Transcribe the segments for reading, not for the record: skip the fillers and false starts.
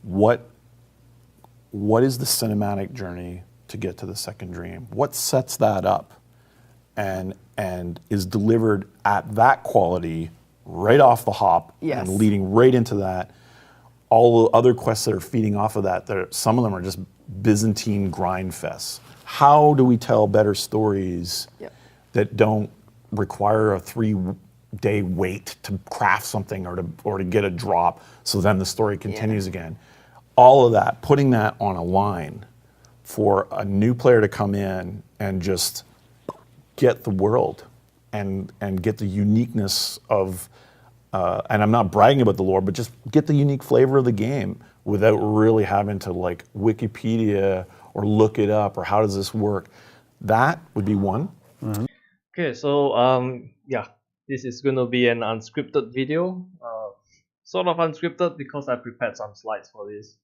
what is the cinematic journey to get to the second dream? What sets that up and is delivered at that quality right off the hop Yes. and leading right into that? All the other quests that are feeding off of that, some of them are just Byzantine grind fests. How do we tell better stories that don't require a 3-day wait to craft something or to get a drop, so then the story continues again? All of that, putting that on a line for a new player to come in and just get the world and get the uniqueness of, and I'm not bragging about the lore, but just get the unique flavor of the game without really having to like Wikipedia or look it up or how does this work. That would be one. Okay, so yeah, this is going to be an unscripted video, sort of unscripted because I prepared some slides for this.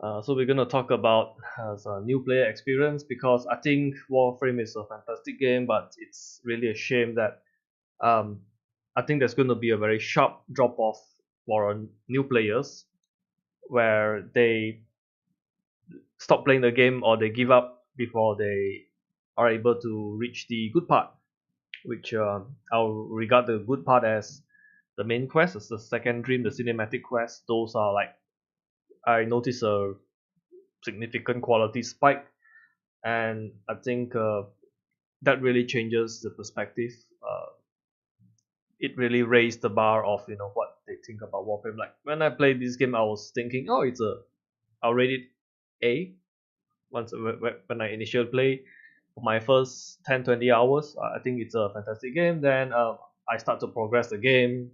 So we're going to talk about a new player experience, because I think Warframe is a fantastic game, but it's really a shame that I think there's going to be a very sharp drop off for new players, where they stop playing the game or they give up before they are able to reach the good part, which I'll regard the good part as the main quest, as the second dream, the cinematic quest. Those are like, I notice a significant quality spike, and I think that really changes the perspective. It really raised the bar of what they think about Warframe. Like when I played this game, I was thinking, oh, I'll rate it A. When I initially play for my first 10-20 hours, I think it's a fantastic game. Then I start to progress the game.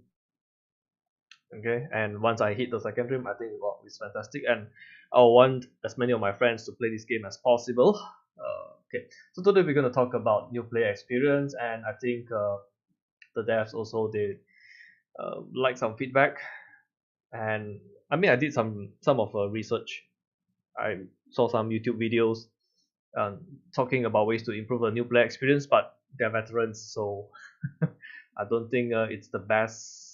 Okay, and once I hit the second dream, I think, wow, it's fantastic, and I want as many of my friends to play this game as possible. Okay, so today we're going to talk about new player experience, and I think the devs also, they like some feedback, and I mean, I did some of research. I saw some YouTube videos talking about ways to improve a new player experience, but they're veterans, so I don't think it's the best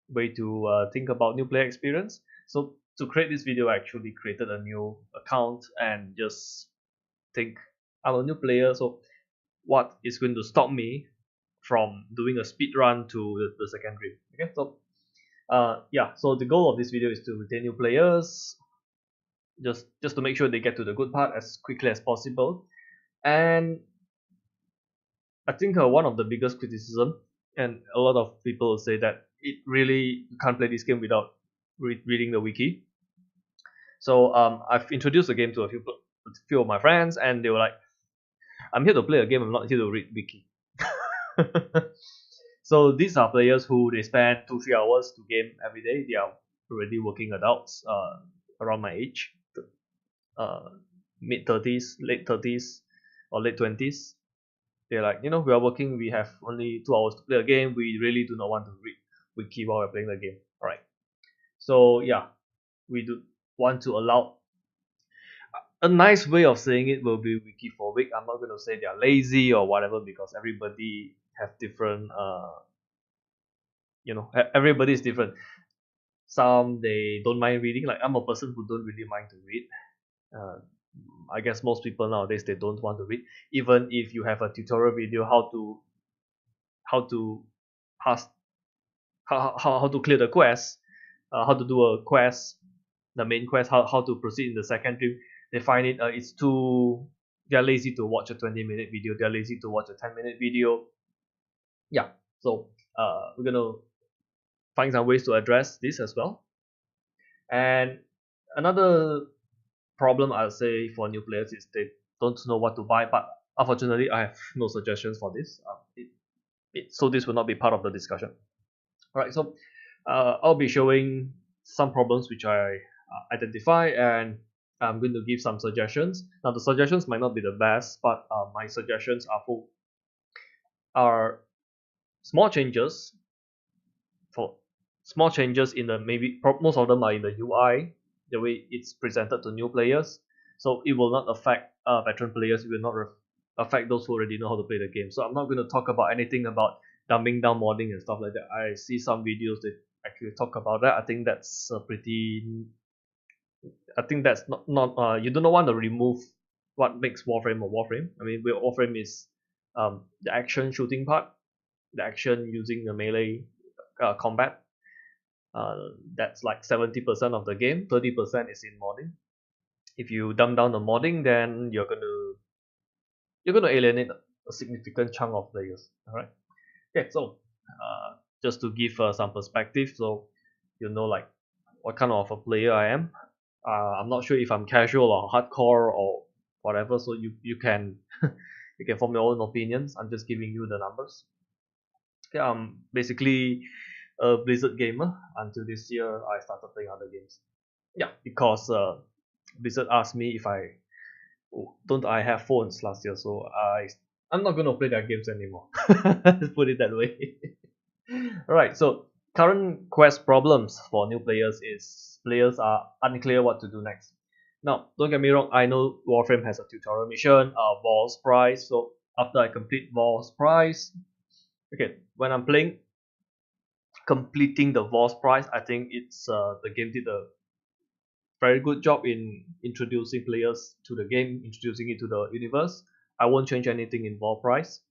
way to think about new player experience. So to create this video, I actually created a new account and just think, I'm a new player, so what is going to stop me from doing a speed run to the second dream? Okay, so yeah, so the goal of this video is to retain new players, just to make sure they get to the good part as quickly as possible. And I think one of the biggest criticism, and a lot of people say that it really, you can't play this game without reading the wiki. So I've introduced the game to a few of my friends, and they were like, I'm here to play a game, I'm not here to read wiki. So these are players who they spend 2-3 hours to game every day. They are already working adults, around my age, mid 30s, late 30s, or late 20s. They're like, we are working, we have only 2 hours to play a game, we really do not want to read wiki while we're playing the game. Alright, so yeah, we do want to allow, a nice way of saying it will be wikiphobic. I'm not going to say they're lazy or whatever, because everybody have different everybody is different. Some, they don't mind reading. Like, I'm a person who don't really mind to read. I guess most people nowadays, they don't want to read. Even if you have a tutorial video how to pass, how to clear the quest, how to do a quest, the main quest, how to proceed in the second dream, they find it it's too, they're lazy to watch a 20-minute video, they're lazy to watch a 10-minute video. Yeah, so we're gonna find some ways to address this as well. And another problem, I'll say, for new players is they don't know what to buy, but unfortunately I have no suggestions for this. So this will not be part of the discussion. Alright, so I'll be showing some problems which I identify, and I'm going to give some suggestions. Now the suggestions might not be the best, but my suggestions are small changes. For small changes in the, maybe most of them are in the UI, the way it's presented to new players. So it will not affect veteran players, it will not affect those who already know how to play the game. So I'm not going to talk about anything about dumbing down modding and stuff like that. I see some videos that actually talk about that. I think that's pretty I think that's not you do not want to remove what makes Warframe a Warframe. I mean, Warframe is the action shooting part, the action using the melee combat. That's like 70% of the game. 30% is in modding. If you dumb down the modding, then you're gonna alienate a significant chunk of players. All right. Okay. So just to give some perspective, so you know like what kind of a player I am. I'm not sure if I'm casual or hardcore or whatever. So you can you can form your own opinions. I'm just giving you the numbers. Okay, I'm basically a Blizzard gamer until this year. I started playing other games. Yeah, because Blizzard asked me if don't I have phones last year, so I'm not gonna play their games anymore. Let's put it that way. Alright, so current quest problems for new players is players are unclear what to do next. Now, don't get me wrong, I know Warframe has a tutorial mission, Val's Prize, so after I complete Val's Prize, okay, when I'm playing, completing the Val's Prize, I think it's the game did a very good job in introducing players to the game, introducing it to the universe. I won't change anything in Val's Prize.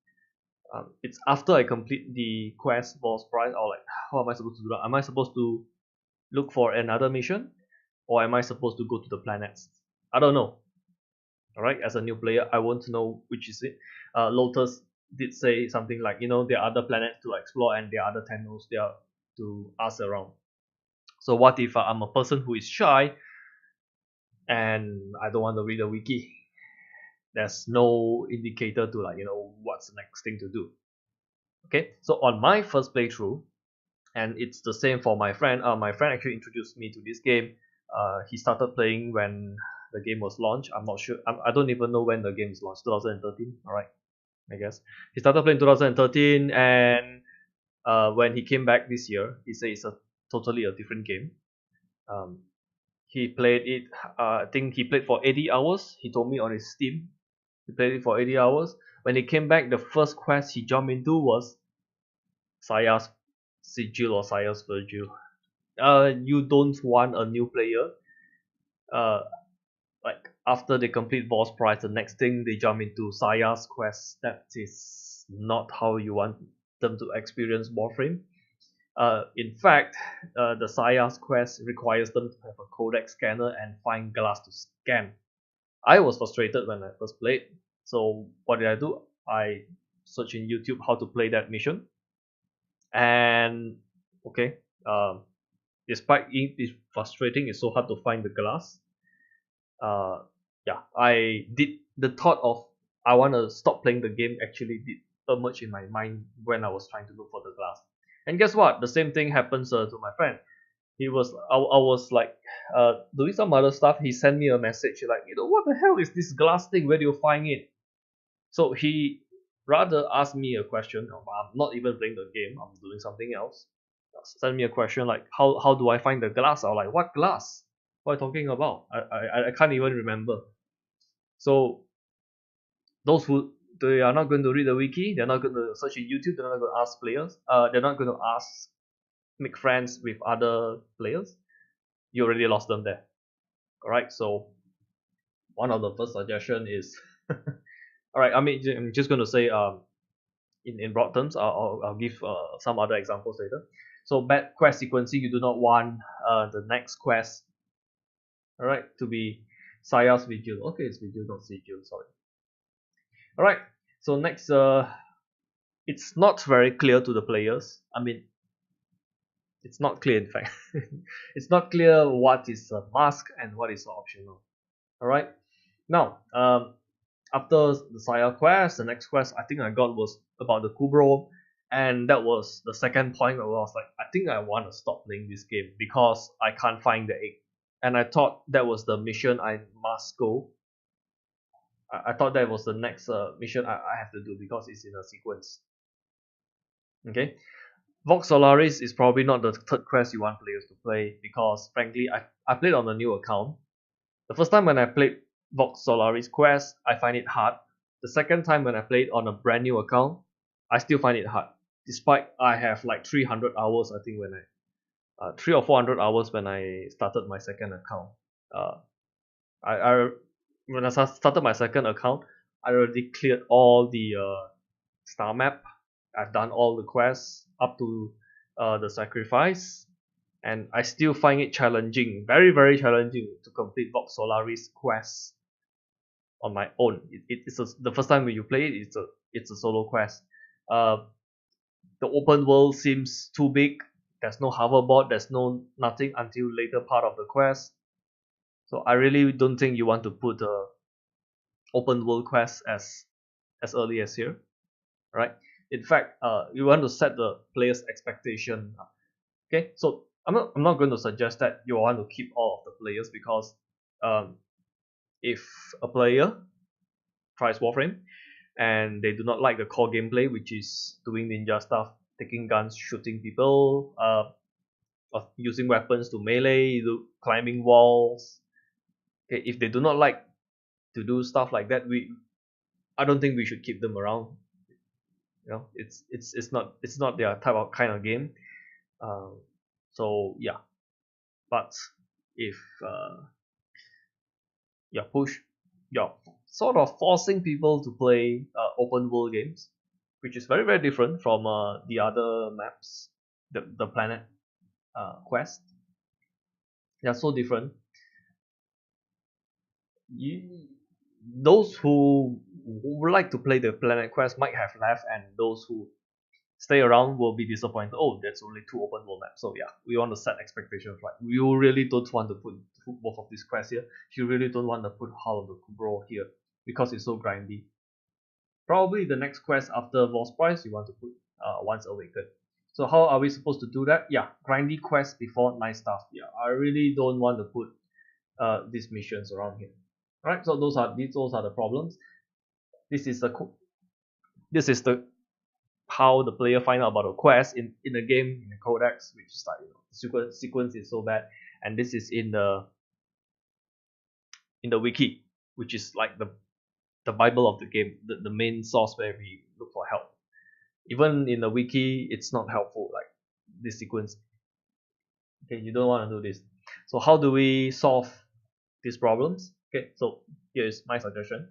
It's after I complete the quest boss prize, or like, how am I supposed to do that? Am I supposed to look for another mission, or am I supposed to go to the planets? I don't know. All right, as a new player, I won't know which is it. Lotus did say something like, there are other planets to explore and there are other tunnels there to ask around. So what if I'm a person who is shy and I don't want to read the wiki? There's no indicator to like, what's the next thing to do. Okay, so on my first playthrough, and it's the same for my friend. My friend actually introduced me to this game. He started playing when the game was launched. I'm not sure. I don't even know when the game is launched. 2013. All right, I guess he started playing 2013, and when he came back this year, he said it's a totally a different game. He played it. I think he played for 80 hours. He told me on his Steam. He played it for 80 hours. When he came back, the first quest he jumped into was Saya's Sigil or Saya's Virgil. You don't want a new player. Uh, like after they complete boss prize, the next thing they jump into Saya's quest. That is not how you want them to experience Warframe. In fact, the Saya's quest requires them to have a codec scanner and find glass to scan. I was frustrated when I first played. So what did I do? I searched in YouTube how to play that mission. And okay, despite it is frustrating, it's so hard to find the glass. Yeah, I did the thought of I want to stop playing the game actually did emerge in my mind when I was trying to look for the glass. And guess what? The same thing happens to my friend. I was like doing some other stuff. He sent me a message like, what the hell is this glass thing? Where do you find it? So he rather asked me a question. I'm not even playing the game. I'm doing something else. Send me a question like, how do I find the glass? I'm like, what glass? What are you talking about? I can't even remember. So those who they are not going to read the wiki, they're not going to search in YouTube, they're not going to ask players, they're not going to make friends with other players. You already lost them there. Alright, so one of the first suggestion is alright, I'm just going to say in broad terms. I'll give some other examples later. So bad quest sequencing, you do not want the next quest, alright, to be Saya's Vigil. Okay, it's Vigil, not Sigil, sorry. Alright, so next, it's not very clear to the players. It's not clear in fact. It's not clear what is a mask and what is optional. Alright, now, after the Saya quest, the next quest I think I got was about the Kubro, and that was the second point where I was like, I think I want to stop playing this game because I can't find the egg. And I thought that was the mission I must go. I thought that was the next mission I have to do because it's in a sequence. Okay, Vox Solaris is probably not the third quest you want players to play because frankly I played on a new account. The first time when I played Vox Solaris quest, I find it hard. The second time when I played on a brand new account, I still find it hard. Despite I have like 300 hours, I think when I 300 or 400 hours when I started my second account. I when I started my second account, I already cleared all the star map. I've done all the quests up to the sacrifice, and I still find it challenging, very very challenging to complete Vox Solaris quests on my own. The first time when you play it, it's a solo quest. Uh, the open world seems too big. There's no hoverboard. There's no nothing until later part of the quest. So I really don't think you want to put a open world quest as early as here, right? In fact, you want to set the player's expectation. Okay, so I'm not going to suggest that you want to keep all of the players, because um, if a player tries Warframe and they do not like the core gameplay, which is doing ninja stuff, taking guns, shooting people, using weapons to melee, climbing walls. Okay, if they do not like to do stuff like that, I don't think we should keep them around. It's not their type of kind of game. Um, so yeah, but if you're sort of forcing people to play open world games, which is very very different from the other maps, the planet quest. They are so different. You, those who would like to play the planet quest might have left, and those who stay around will be disappointed. Oh, there's only two open world maps. So yeah, we want to set expectations right. You really don't want to put both of these quests here. You really don't want to put Hall of the Kubro here because it's so grindy. Probably the next quest after Boss Prize you want to put Once Awakened. So how are we supposed to do that? Yeah, grindy quest before nice stuff. Yeah, I really don't want to put these missions around here. Right, so those are the problems. This is the how the player find out about a quest in the game, in the codex, which is like, the sequence is so bad, and this is in the wiki, which is like the bible of the game, the main source where we look for help. Even in the wiki, it's not helpful, like this sequence. Okay, you don't want to do this. So how do we solve these problems? Okay, so here's my suggestion.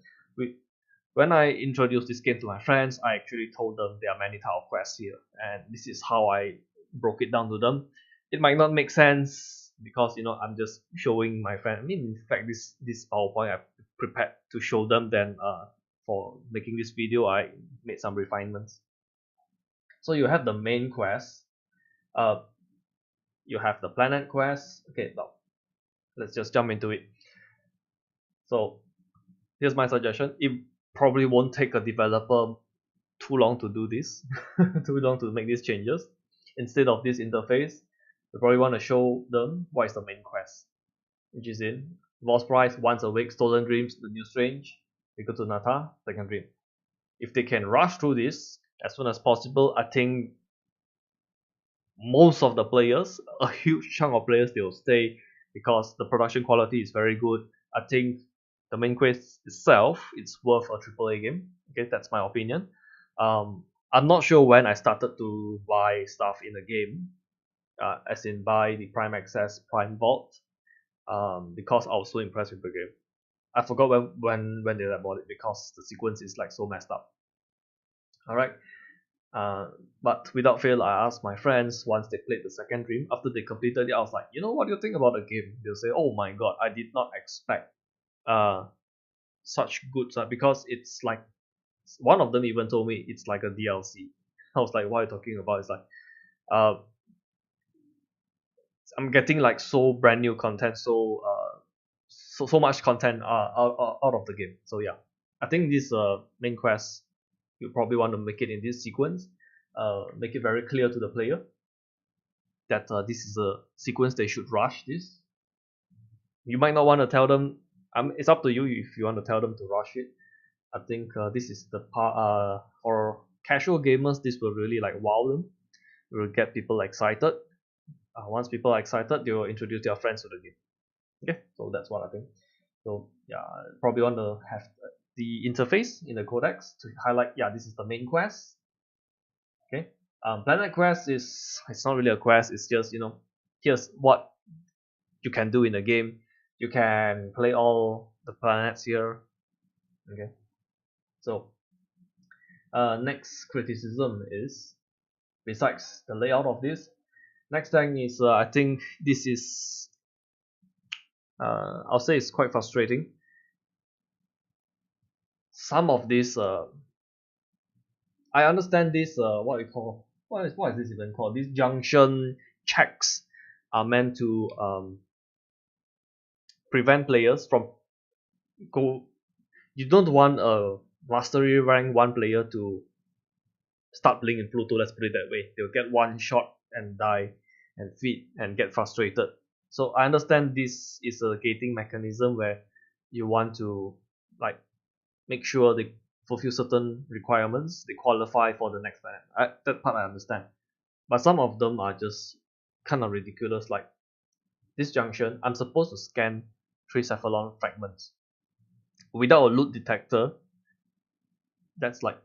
When I introduced this game to my friends, I actually told them there are many type of quests here, and this is how I broke it down to them. It might not make sense because I'm just showing my friend. I mean, in fact, this PowerPoint I prepared to show them. Then for making this video, I made some refinements. So you have the main quest. Uh, you have the planet quest. Okay, now let's just jump into it. So here's my suggestion. It probably won't take a developer too long to do this, too long to make these changes. Instead of this interface, we probably want to show them what is the main quest, which is in Lost Prize, Once Awake, Stolen Dreams, The New Strange, we go to Nata, Second Dream. If they can rush through this as soon as possible, I think most of the players, a huge chunk of players, they'll stay because the production quality is very good. I think the main quest itself, it's worth a AAA game. Okay, that's my opinion. I'm not sure when I started to buy stuff in the game, as in buy the Prime Access, Prime Vault, because I was so impressed with the game. I forgot when did I bought it because the sequence is like so messed up. All right. But without fail, I asked my friends once they played the second dream. After they completed it, I was like, what do you think about the game? They'll say, oh my god, I did not expect such good stuff, because it's like, one of them even told me it's like a DLC. I was like, what are you talking about? It's like, uh, I'm getting like so brand new content, so much content out of the game. So yeah, I think this main quest, you probably want to make it in this sequence. Make it very clear to the player that this is a sequence they should rush this. You might not want to tell them. It's up to you if you want to tell them to rush it. I think this is the part. For casual gamers, this will really like wow them. It will get people excited. Once people are excited, they will introduce their friends to the game. Okay, so that's what I think. So yeah, probably want to have the interface in the codex to highlight. Yeah, this is the main quest. Okay, Planet Quest it's not really a quest. It's just here's what you can do in the game. You can play all the planets here. Okay, so next criticism is, besides the layout of this, next thing is I think this is I'll say it's quite frustrating. Some of this I understand this what we call, what is this even called? These junction checks are meant to prevent players from go. You don't want a mastery rank 1 player to start playing in Pluto, let's put it that way. They'll get one shot and die and feed and get frustrated. So I understand this is a gating mechanism where you want to like make sure they fulfill certain requirements, they qualify for the next planet. That part I understand. But some of them are just kind of ridiculous. Like this junction, I'm supposed to scan 3 cephalon fragments. Without a loot detector, that's like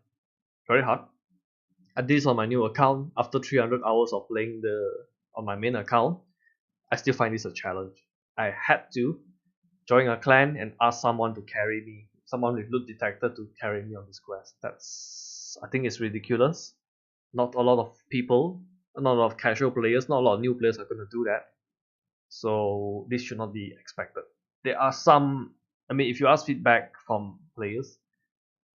very hard. I did this on my new account after 300 hours of playing on my main account. I still find this a challenge. I had to join a clan and ask someone to carry me, someone with loot detector to carry me on this quest. I think it's ridiculous. Not a lot of people, not a lot of casual players, not a lot of new players are going to do that. So this should not be expected. There are some, I mean, if you ask feedback from players,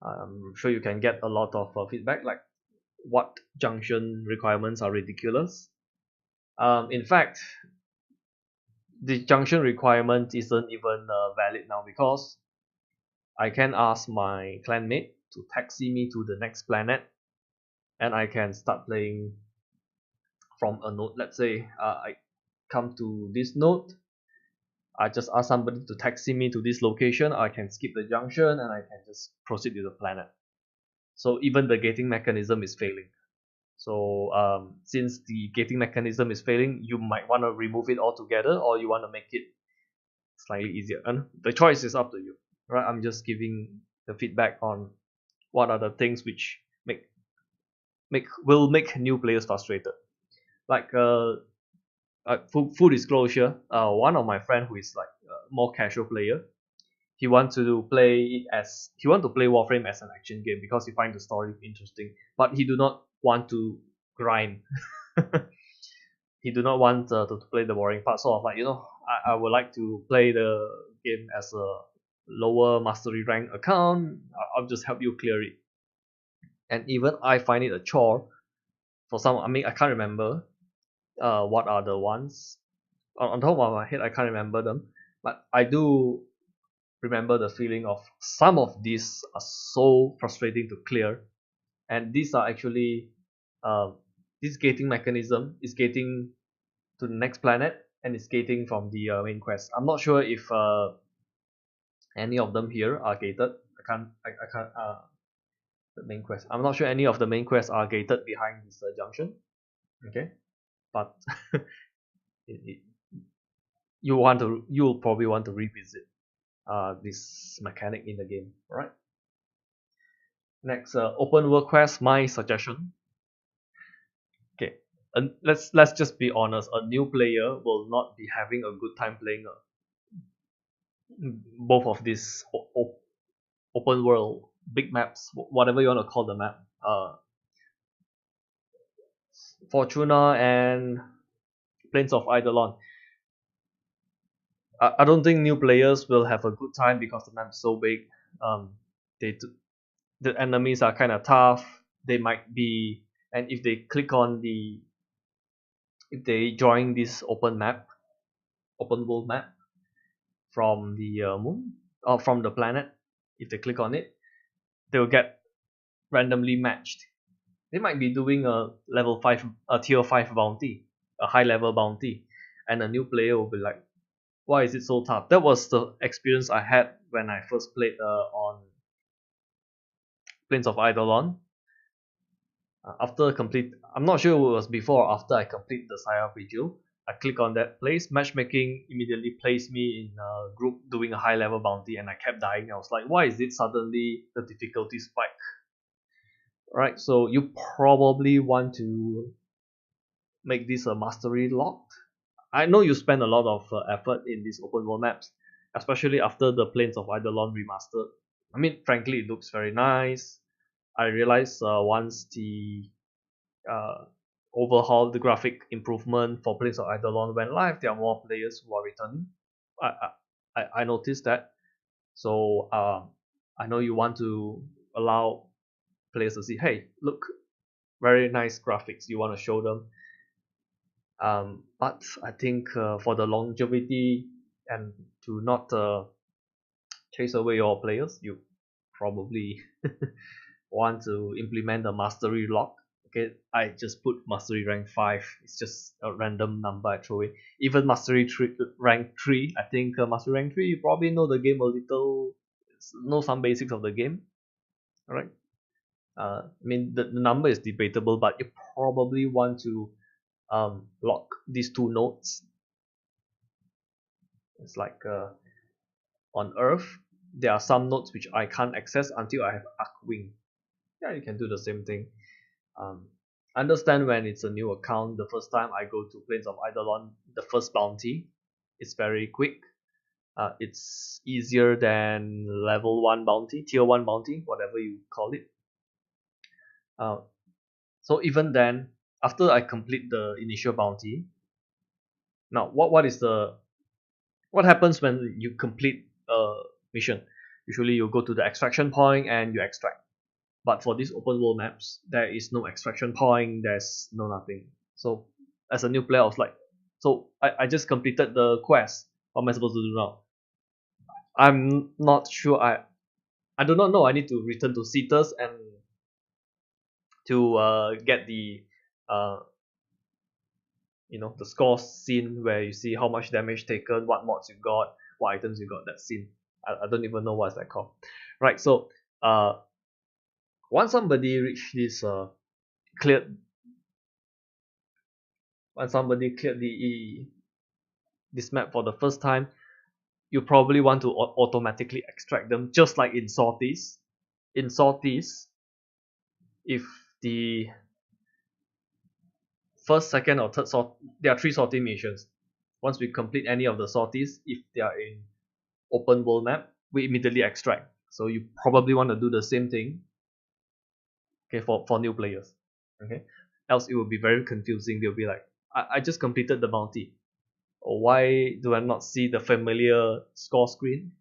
I'm sure you can get a lot of feedback, like what junction requirements are ridiculous. In fact, the junction requirement isn't even valid now, because I can ask my clanmate to taxi me to the next planet, and I can start playing from a node. Let's say I come to this node, I just ask somebody to taxi me to this location, I can skip the junction and I can just proceed to the planet. So even the gating mechanism is failing. So since the gating mechanism is failing, you might want to remove it altogether, or you want to make it slightly easier. And the choice is up to you, right? I'm just giving the feedback on what are the things which will make new players frustrated. Like full disclosure, one of my friend who is like a more casual player, he want to play Warframe as an action game because he find the story interesting, but he do not want to grind. He do not want to play the boring part. So I'm like, I would like to play the game as a lower mastery rank account. I'll just help you clear it. And even I find it a chore for some. I mean, I can't remember what are the ones on top of my head. I can't remember them, but I do remember the feeling of some of these are so frustrating to clear, and these are actually this gating mechanism is gating to the next planet, and it's gating from the main quest. I'm not sure if any of them here are gated. I can't the main quest. I'm not sure any of the main quests are gated behind this junction. Okay, but it, you'll probably want to revisit this mechanic in the game. All right. Next, open world quest. My suggestion. Okay, and let's just be honest. A new player will not be having a good time playing both of these open world big maps, whatever you want to call the map. Fortuna and Plains of Eidolon. I don't think new players will have a good time because the map is so big. They the enemies are kind of tough. They might be, and if they click on if they join this open world map from the moon or from the planet, if they click on it, they'll get randomly matched. They might be doing a tier 5 bounty, a high level bounty, and a new player will be like, why is it so tough? That was the experience I had when I first played on Plains of Eidolon. I'm not sure it was before or after I complete the Saya Vigil. I click on that place, matchmaking immediately placed me in a group doing a high level bounty, and I kept dying. I was like, why is it suddenly the difficulty spike? Right, so you probably want to make this a mastery locked. I know you spend a lot of effort in these open world maps, especially after the Plains of Eidolon remastered. I mean, frankly, it looks very nice. I realized once the uh, overhaul, the graphic improvement for Plains of Eidolon went live, there are more players who are returning. I noticed that. So I know you want to allow players to see, hey, look, very nice graphics. You want to show them. But I think for the longevity and to not chase away your players, you probably want to implement the mastery lock. Okay, I just put mastery rank 5. It's just a random number I throw in. Even mastery rank 3, I think mastery rank 3, you probably know the game a little, know some basics of the game. Alright. I mean, the number is debatable, but you probably want to lock these two nodes. It's like on Earth, there are some nodes which I can't access until I have Arcwing. Yeah, you can do the same thing. Um, understand when it's a new account, the first time I go to Plains of Eidolon, the first bounty, it's very quick. It's easier than level 1 bounty, tier 1 bounty, whatever you call it. Uh, so even then, after I complete the initial bounty, now what happens when you complete a mission? Usually you go to the extraction point and you extract. But for these open world maps, there is no extraction point, there's no nothing. So as a new player, I was like, so I just completed the quest. What am I supposed to do now? I'm not sure. I do not know. I need to return to Cetus and to get the uh, the score scene where you see how much damage taken, what mods you got, what items you got. That scene. I don't even know what's that called. Right. So once somebody reach this cleared when somebody cleared this map for the first time, you probably want to automatically extract them, just like in sorties. In sorties, if the first, second, or third sort, there are 3 sortie missions. Once we complete any of the sorties, if they are in open world map, we immediately extract. So you probably want to do the same thing, okay, for new players, okay. Else it will be very confusing. They'll be like, I just completed the bounty. Why do I not see the familiar score screen?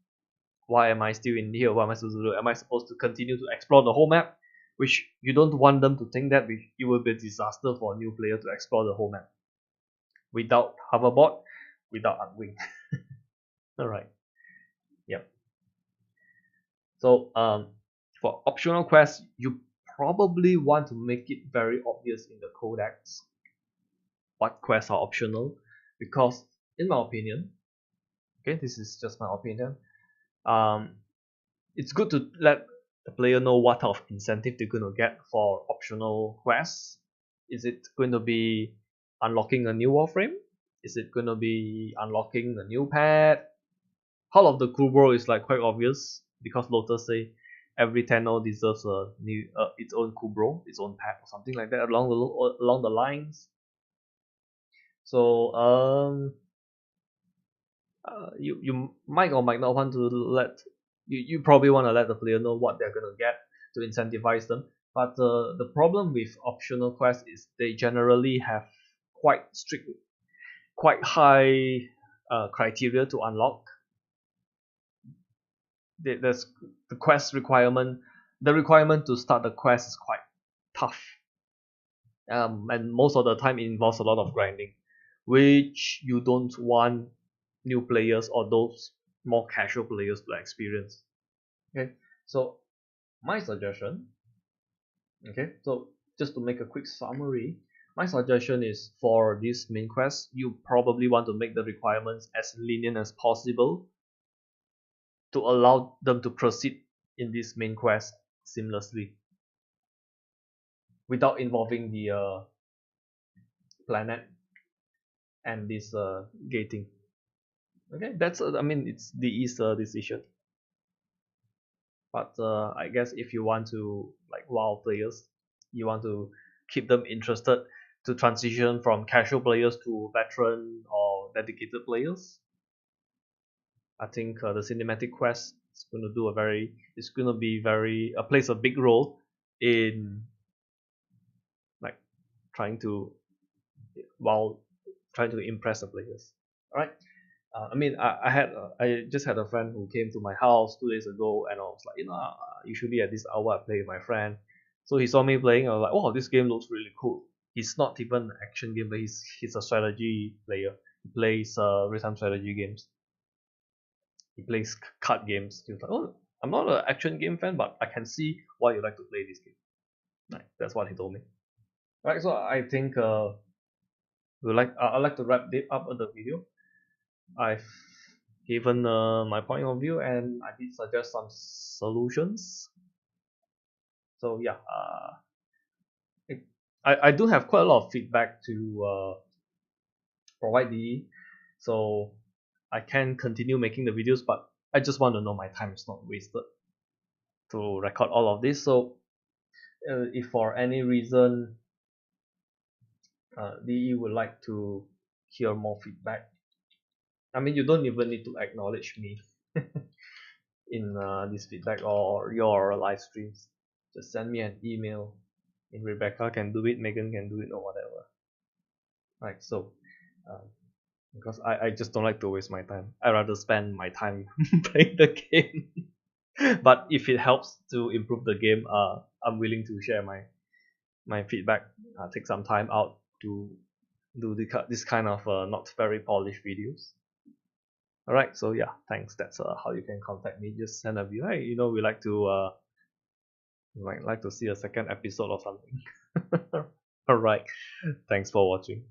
Why am I still in here? What am I supposed to do? Am I supposed to continue to explore the whole map? Which you don't want them to think that it will be a disaster for a new player to explore the whole map without hoverboard, without Arcwing. Alright. Yep. So for optional quests, you probably want to make it very obvious in the codex what quests are optional, because in my opinion, okay, this is just my opinion, it's good to let the player know what type of incentive they're going to get for optional quests. Is it going to be unlocking a new Warframe? Is it going to be unlocking a new pet? Hull of the Kubro is like quite obvious because Lotus say every Tenno deserves a new its own Kubro, its own pet or something like that along the lines. So you might or might not want to let you probably want to let the player know what they're gonna get to incentivize them. But the problem with optional quests is they generally have quite strict, quite high criteria to unlock. There's the quest requirement. The requirement to start the quest is quite tough, and most of the time it involves a lot of grinding, which you don't want new players or those more casual players to experience. Okay, so my suggestion, okay, so just to make a quick summary, my suggestion is for this main quest, you probably want to make the requirements as lenient as possible to allow them to proceed in this main quest seamlessly without involving the planet and this gating. Okay, that's I mean it's the easier decision. But I guess if you want to like wow players, you want to keep them interested to transition from casual players to veteran or dedicated players, I think the cinematic quest is going to plays a big role in like trying to while trying to impress the players. All right. I just had a friend who came to my house 2 days ago, and I was like, usually at this hour I play with my friend. So he saw me playing. I was like, oh, this game looks really cool. He's not even an action game, but he's a strategy player. He plays real-time strategy games. He plays card games. He was like, oh, I'm not an action game fan, but I can see why you like to play this game. Right, that's what he told me. Right, so I think I'd like to wrap it up the video. I've given my point of view, and I did suggest some solutions. So yeah, I do have quite a lot of feedback to provide the, so I can continue making the videos, but I just want to know my time is not wasted to record all of this. So if for any reason DE would like to hear more feedback, I mean, you don't even need to acknowledge me in this feedback or your live streams. Just send me an email. And Rebecca can do it, Megan can do it, or whatever. Right, so because I just don't like to waste my time. I rather spend my time playing the game. But if it helps to improve the game, I'm willing to share my feedback. Take some time out to do this kind of not very polished videos. Alright, so yeah, thanks. That's how you can contact me. Just send a view. Hey, we might like to see a second episode or something. Alright, thanks for watching.